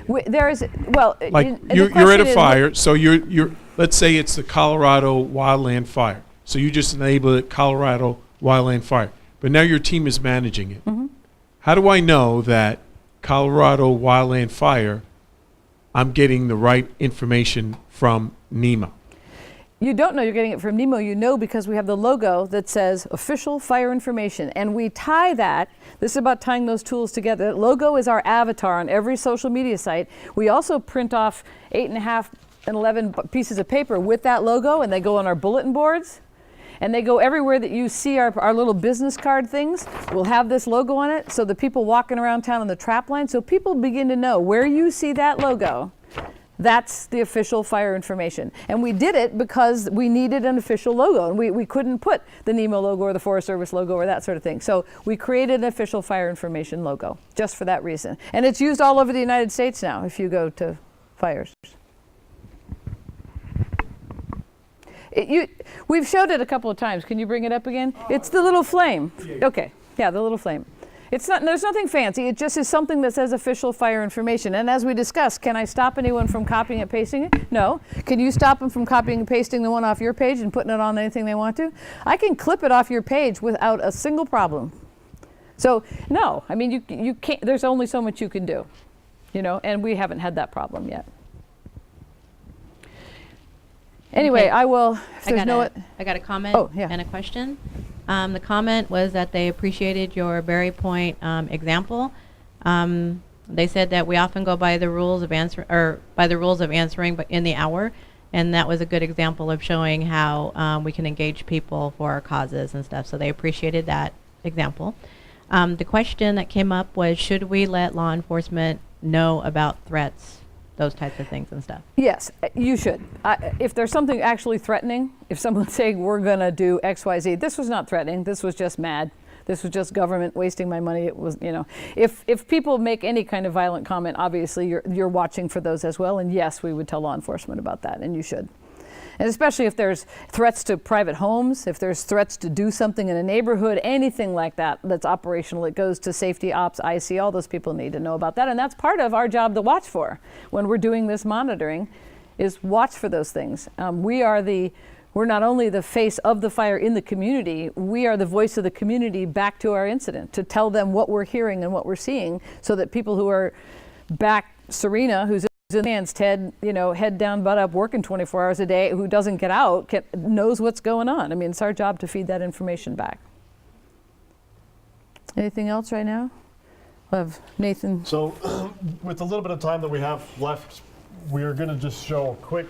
And the You're at question a is- fire, so you're let's say it's the Colorado wildland fire. So you just enable it Colorado wildland fire. But now your team is managing it. Mm-hmm. How do I know that Colorado wildland fire, I'm getting the right information from Nemo? You don't know you're getting it from Nemo. You know because we have the logo that says official fire information. And we tie that. This is about tying those tools together. That logo is our avatar on every social media site. We also print off 8.5 and 11 pieces of paper with that logo, and they go on our bulletin boards. And they go everywhere that you see our little business card things. We'll have this logo on it so the people walking around town on the trap line, so people begin to know where you see that logo. That's the official fire information. And we did it because we needed an official logo. And we couldn't put the NEMO logo or the Forest Service logo or that sort of thing. So we created an official fire information logo just for that reason. And it's used all over the United States now if you go to fires. We've showed it a couple of times. Can you bring it up again? It's the little flame. Okay. Yeah, the little flame. There's nothing fancy. It just is something that says official fire information. And as we discussed, can I stop anyone from copying and pasting it? No. Can you stop them from copying and pasting the one off your page and putting it on anything they want to? I can clip it off your page without a single problem. So no, I mean you can't. There's only so much you can do, and we haven't had that problem yet. Anyway, Okay. I will. If there's I got a comment Oh, yeah. and a question. The comment was that they appreciated your Berry Point example. They said that we often go by the rules of answering, but in the hour, and that was a good example of showing how we can engage people for our causes and stuff. So they appreciated that example. The question that came up was, should we let law enforcement know about threats? Those types of things and stuff. Yes, you should. If there's something actually threatening, if someone's saying we're going to do X, Y, Z, this was not threatening. This was just mad. This was just government wasting my money. It was, if people make any kind of violent comment, obviously you're watching for those as well. And yes, we would tell law enforcement about that, and you should. And especially if there's threats to private homes, if there's threats to do something in a neighborhood, anything like that that's operational, it goes to safety ops, IC, all those people need to know about that. And that's part of our job to watch for when we're doing this monitoring, is watch for those things. We're not only the face of the fire in the community, we are the voice of the community back to our incident to tell them what we're hearing and what we're seeing, so that people who are back, Serena, who's advanced head down, butt up, working 24 hours a day, who doesn't get out, knows what's going on. I mean, it's our job to feed that information back. Anything else right now? We'll have Nathan. So with the little bit of time that we have left, we're going to just show a quick,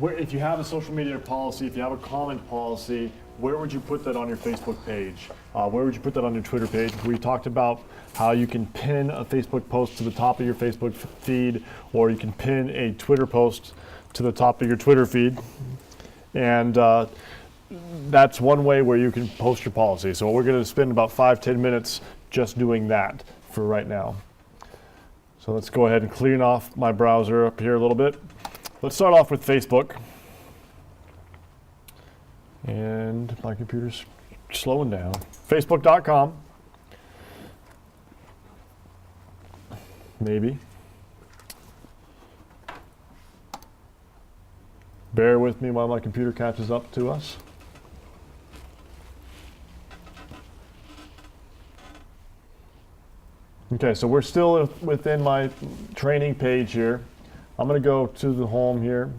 if you have a social media policy, if you have a comment policy, where would you put that on your Facebook page? Where would you put that on your Twitter page? We talked about how you can pin a Facebook post to the top of your Facebook feed, or you can pin a Twitter post to the top of your Twitter feed. And that's one way where you can post your policy. So we're going to spend about 5-10 minutes just doing that for right now. So let's go ahead and clean off my browser up here a little bit. Let's start off with Facebook. And my computer's slowing down. Facebook.com. Maybe. Bear with me while my computer catches up to us. Okay, so we're still within my training page here. I'm going to go to the home here.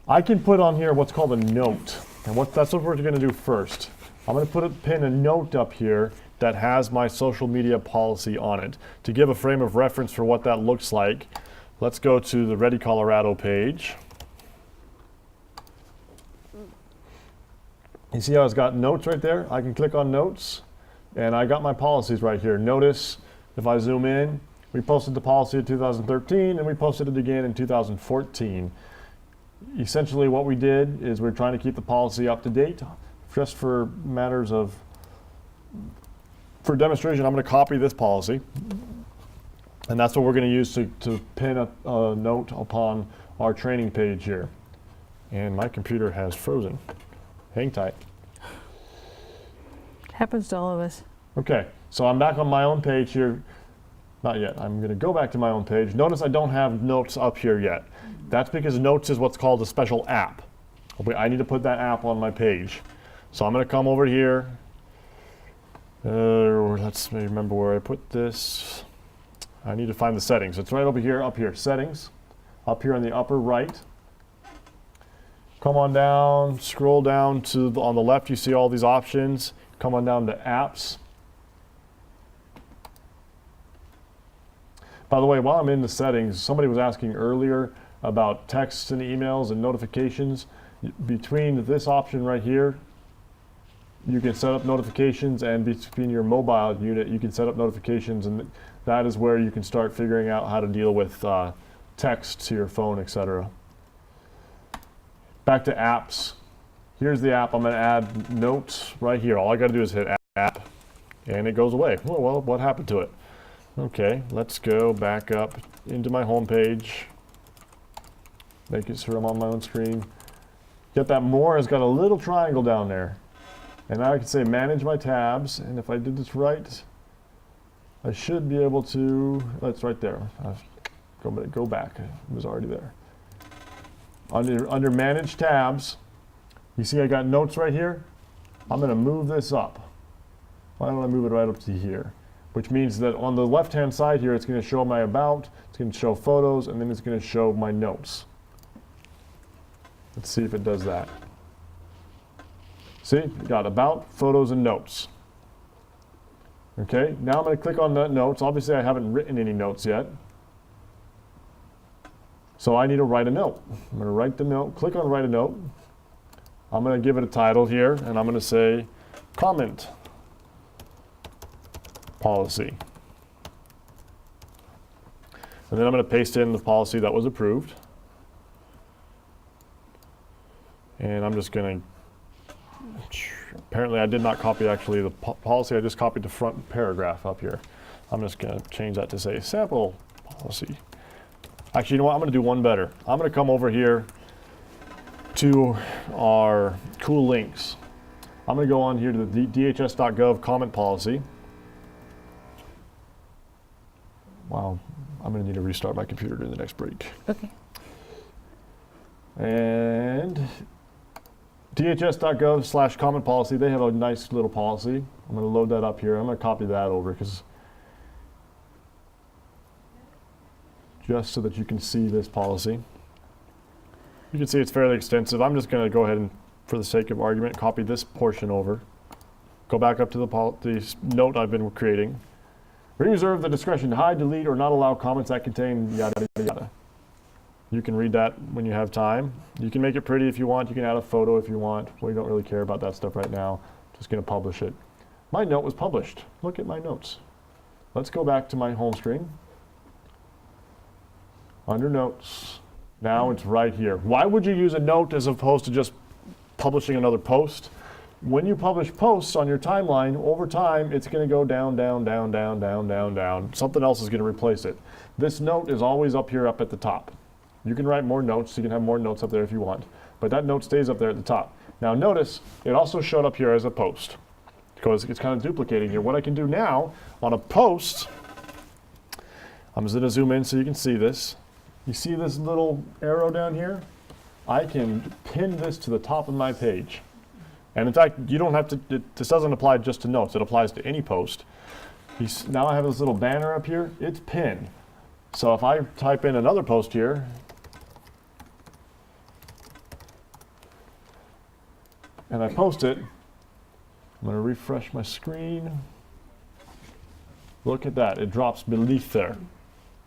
I can put on here what's called a note. And that's what we're going to do first. I'm going to pin a note up here that has my social media policy on it. To give a frame of reference for what that looks like, let's go to the Ready Colorado page. You see how it's got notes right there? I can click on notes, and I got my policies right here. Notice, if I zoom in, we posted the policy in 2013, and we posted it again in 2014. Essentially what we did is we're trying to keep the policy up to date. Just for matters of, for demonstration, I'm going to copy this policy. And that's what we're going to use to pin a note upon our training page here. And my computer has frozen. Hang tight. Happens to all of us. Okay, so I'm back on my own page here. Not yet. I'm going to go back to my own page. Notice I don't have notes up here yet. That's because notes is what's called a special app. I need to put that app on my page. So I'm going to come over here. Let's remember where I put this. I need to find the settings. It's right over here, up here, settings. Up here on the upper right. Come on down, scroll down to on the left, you see all these options. Come on down to apps. By the way, while I'm in the settings, somebody was asking earlier about texts and emails and notifications. Between this option right here, you can set up notifications, and between your mobile unit, you can set up notifications, and that is where you can start figuring out how to deal with text to your phone, etc. Back to apps. Here's the app. I'm going to add notes right here. All I got to do is hit app, and it goes away. Well, what happened to it? Okay, let's go back up into my home page. Make it so I'm on my own screen. Get that more has got a little triangle down there. And now I can say manage my tabs, and if I did this right, I should be able to, that's right there. Go back, it was already there. Under manage tabs, you see I got notes right here. I'm gonna move this up. Why don't I move it right up to here? Which means that on the left-hand side here, it's gonna show my about, it's gonna show photos, and then it's gonna show my notes. Let's see if it does that. See, got about, photos, and notes. Okay, now I'm going to click on that notes. Obviously, I haven't written any notes yet. So I need to write a note. I'm going to write the note, click on write a note. I'm going to give it a title here, and I'm going to say comment policy. And then I'm going to paste in the policy that was approved. And I'm just going to, apparently I did not copy actually the policy, I just copied the front paragraph up here. I'm just going to change that to say sample policy. Actually, you know what, I'm going to do one better. I'm going to come over here to our cool links. I'm going to go on here to the dhs.gov comment policy. Wow, I'm going to need to restart my computer during the next break. Okay. And dhs.gov/comment policy, they have a nice little policy. I'm going to load that up here. I'm going to copy that over because just so that you can see this policy. You can see it's fairly extensive. I'm just going to go ahead and, for the sake of argument, copy this portion over. Go back up to the note I've been creating. We reserve the discretion to hide, delete, or not allow comments that contain yada, yada, yada. You can read that when you have time. You can make it pretty if you want. You can add a photo if you want. We don't really care about that stuff right now. Just going to publish it. My note was published. Look at my notes. Let's go back to my home screen. Under notes. Now it's right here. Why would you use a note as opposed to just publishing another post. When you publish posts on your timeline, over time, it's going to go down, down, down, down, down, down, down. Something else is going to replace it. This note is always up here, up at the top. You can write more notes. You can have more notes up there if you want. But that note stays up there at the top. Now notice, it also showed up here as a post because it's kind of duplicating here. What I can do now on a post, I'm just going to zoom in so you can see this. You see this little arrow down here? I can pin this to the top of my page. And in fact, you don't have to, this doesn't apply just to notes, it applies to any post. Now I have this little banner up here, it's pinned. So if I type in another post here, and I post it, I'm going to refresh my screen. Look at that, it drops beneath there.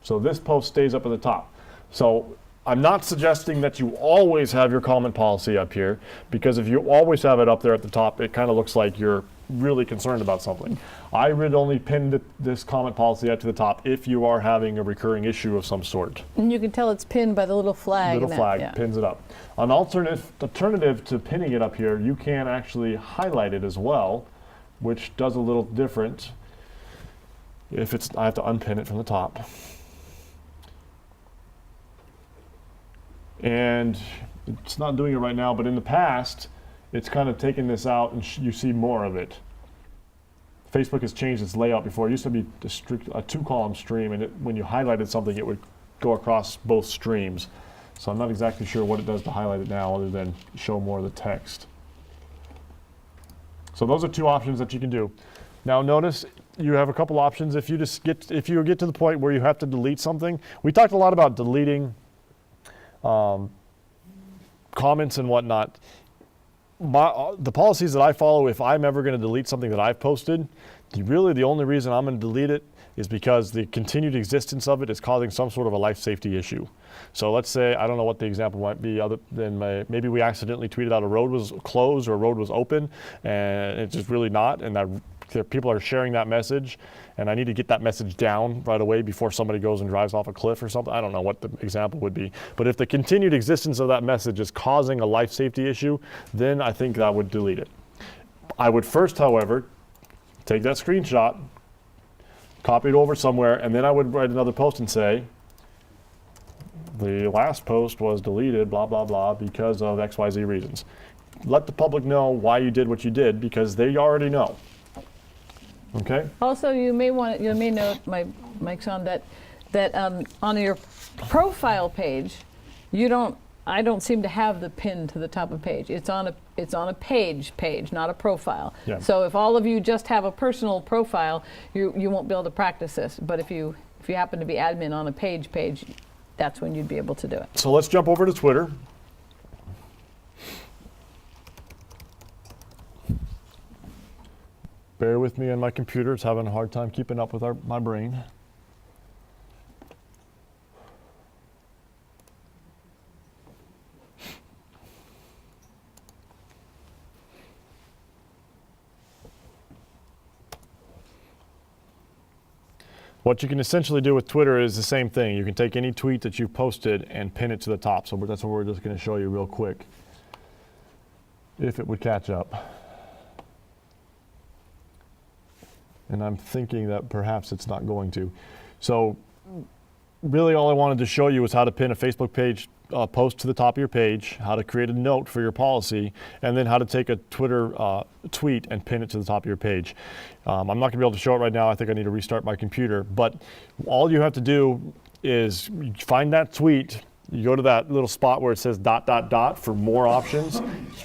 So this post stays up at the top. So I'm not suggesting that you always have your comment policy up here, because if you always have it up there at the top, it kind of looks like you're really concerned about something. I would only pin this comment policy up to the top if you are having a recurring issue of some sort. And you can tell it's pinned by the little flag. Little and flag that, yeah. pins it up. An alternative to pinning it up here, you can actually highlight it as well, which does a little different. If it's, I have to unpin it from the top. And it's not doing it right now, but in the past, it's kind of taken this out and you see more of it. Facebook has changed its layout before. It used to be a 2-column stream, and when you highlighted something, it would go across both streams. So I'm not exactly sure what it does to highlight it now other than show more of the text. So those are 2 options that you can do. Now notice you have a couple options if you get to the point where you have to delete something. We talked a lot about deleting comments and whatnot. The policies that I follow, if I'm ever going to delete something that I've posted, really the only reason I'm going to delete it is because the continued existence of it is causing some sort of a life safety issue. So let's say, I don't know what the example might be other than maybe we accidentally tweeted out a road was closed or a road was open and it's just really not, and that people are sharing that message, and I need to get that message down right away before somebody goes and drives off a cliff or something. I don't know what the example would be. But if the continued existence of that message is causing a life safety issue, then I think I would delete it. I would first, however, take that screenshot, copy it over somewhere, and then I would write another post and say, the last post was deleted, blah, blah, blah, because of XYZ reasons. Let the public know why you did what you did, because they already know. Okay. Also, you may note, my mic's on, that on your profile page, I don't seem to have the pin to the top of page. It's on a page, not a profile. Yeah. So if all of you just have a personal profile, you won't be able to practice this. But if you happen to be admin on a page, that's when you'd be able to do it. So let's jump over to Twitter. Bear with me on my computer. It's having a hard time keeping up with my brain. What you can essentially do with Twitter is the same thing. You can take any tweet that you've posted and pin it to the top. So that's what we're just going to show you real quick, if it would catch up. And I'm thinking that perhaps it's not going to. So really all I wanted to show you was how to pin a Facebook page post to the top of your page, how to create a note for your policy, and then how to take a Twitter tweet and pin it to the top of your page. I'm not going to be able to show it right now. I think I need to restart my computer. But all you have to do is find that tweet. You go to that little spot where it says ... for more options.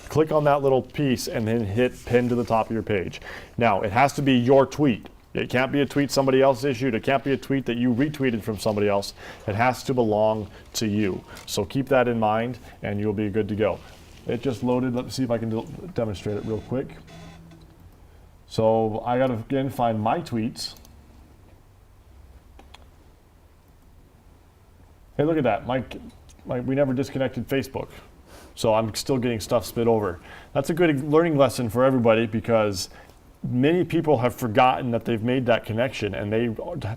Click on that little piece and then hit pin to the top of your page. Now, it has to be your tweet. It can't be a tweet somebody else issued. It can't be a tweet that you retweeted from somebody else. It has to belong to you. So keep that in mind and you'll be good to go. It just loaded. Let me see if I can demonstrate it real quick. So I got to again find my tweets. Hey, look at that. We never disconnected Facebook. So I'm still getting stuff spit over. That's a good learning lesson for everybody, because many people have forgotten that they've made that connection, and they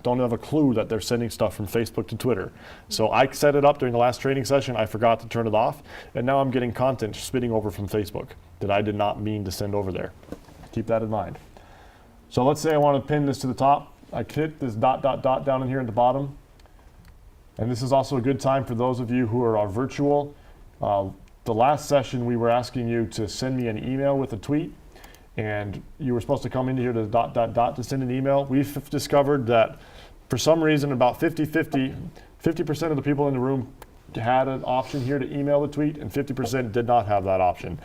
don't have a clue that they're sending stuff from Facebook to Twitter. So I set it up during the last training session. I forgot to turn it off, and now I'm getting content spitting over from Facebook that I did not mean to send over there. Keep that in mind. So let's say I want to pin this to the top. I hit this dot, dot, dot down in here at the bottom. And this is also a good time for those of you who are virtual. The last session, we were asking you to send me an email with a tweet, and you were supposed to come into here to dot, dot, dot to send an email. We've discovered that for some reason, about 50% of the people in the room had an option here to email the tweet, and 50% did not have that option.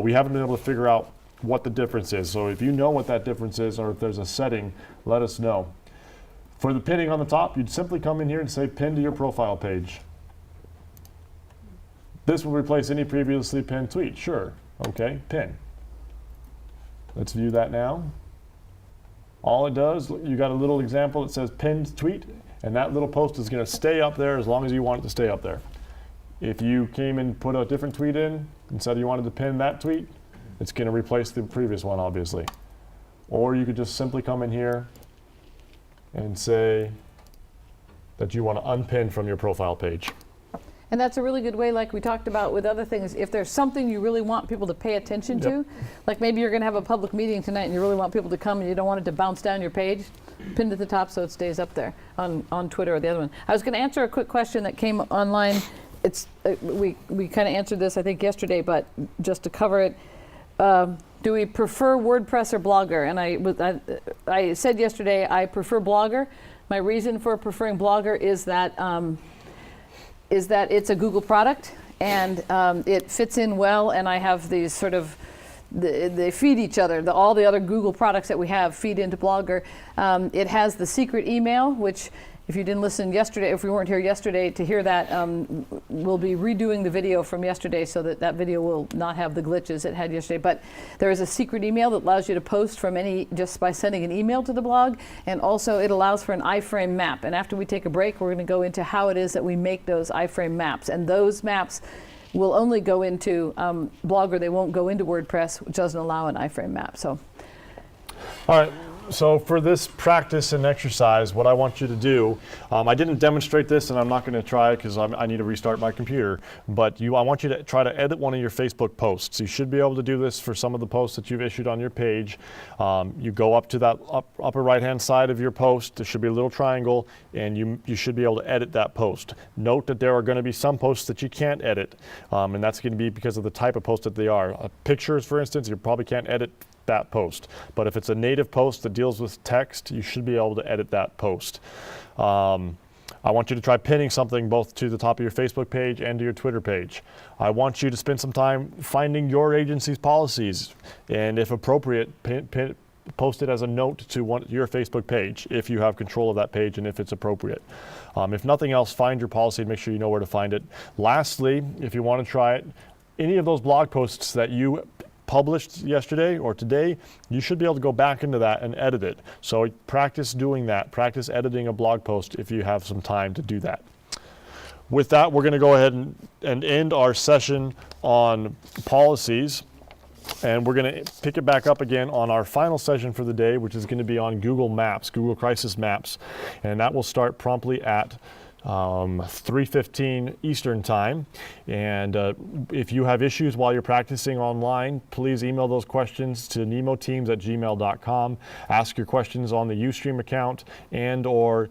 We haven't been able to figure out what the difference is. So if you know what that difference is, or if there's a setting, let us know. For the pinning on the top, you'd simply come in here and say pin to your profile page. This will replace any previously pinned tweet. Sure. Okay, pin. Let's view that now. All it does, you got a little example that says pinned tweet, and that little post is going to stay up there as long as you want it to stay up there. If you came and put a different tweet in and said you wanted to pin that tweet, it's going to replace the previous one, obviously. Or you could just simply come in here and say that you want to unpin from your profile page. And that's a really good way, like we talked about with other things, if there's something you really want people to pay attention to, like maybe you're going to have a public meeting tonight and you really want people to come and you don't want it to bounce down your page, pin to the top so it stays up there on Twitter or the other one. I was going to answer a quick question that came online. It's we kind of answered this, I think, yesterday, but just to cover it, do we prefer WordPress or Blogger? And I said yesterday I prefer Blogger. My reason for preferring Blogger is that it's a Google product, and it fits in well, and I have these sort of, they feed each other. All the other Google products that we have feed into Blogger. It has the secret email, which if you didn't listen yesterday, if we weren't here yesterday to hear that, we'll be redoing the video from yesterday so that video will not have the glitches it had yesterday. But there is a secret email that allows you to post from just by sending an email to the blog, and also it allows for an iframe map. And after we take a break, we're going to go into how it is that we make those iframe maps. And those maps will only go into Blogger. They won't go into WordPress, which doesn't allow an iframe map. So, all right. So for this practice and exercise, what I want you to do, I didn't demonstrate this, and I'm not going to try because I need to restart my computer, but I want you to try to edit one of your Facebook posts. You should be able to do this for some of the posts that you've issued on your page. You go up to that upper right-hand side of your post. There should be a little triangle, and you should be able to edit that post. Note that there are going to be some posts that you can't edit, and that's going to be because of the type of post that they are. Pictures, for instance, you probably can't edit that post. But if it's a native post that deals with text, you should be able to edit that post. I want you to try pinning something both to the top of your Facebook page and to your Twitter page. I want you to spend some time finding your agency's policies, and if appropriate, post it as a note to your Facebook page if you have control of that page and if it's appropriate. If nothing else, find your policy and make sure you know where to find it. Lastly, if you want to try it, any of those blog posts that you published yesterday or today, you should be able to go back into that and edit it. So practice doing that. Practice editing a blog post if you have some time to do that. With that, we're going to go ahead and end our session on policies. And we're going to pick it back up again on our final session for the day, which is going to be on Google Maps, Google Crisis Maps. And that will start promptly at 3:15 Eastern Time. And if you have issues while you're practicing online, please email those questions to nemoteams@gmail.com. Ask your questions on the Ustream account, and or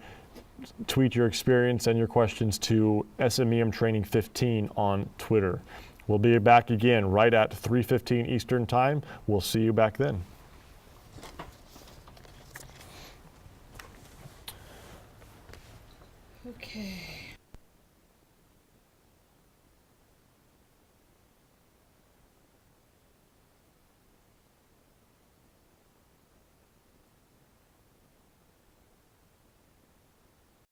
tweet your experience and your questions to SMEM Training 15 on Twitter. We'll be back again right at 3:15 Eastern Time. We'll see you back then. okay.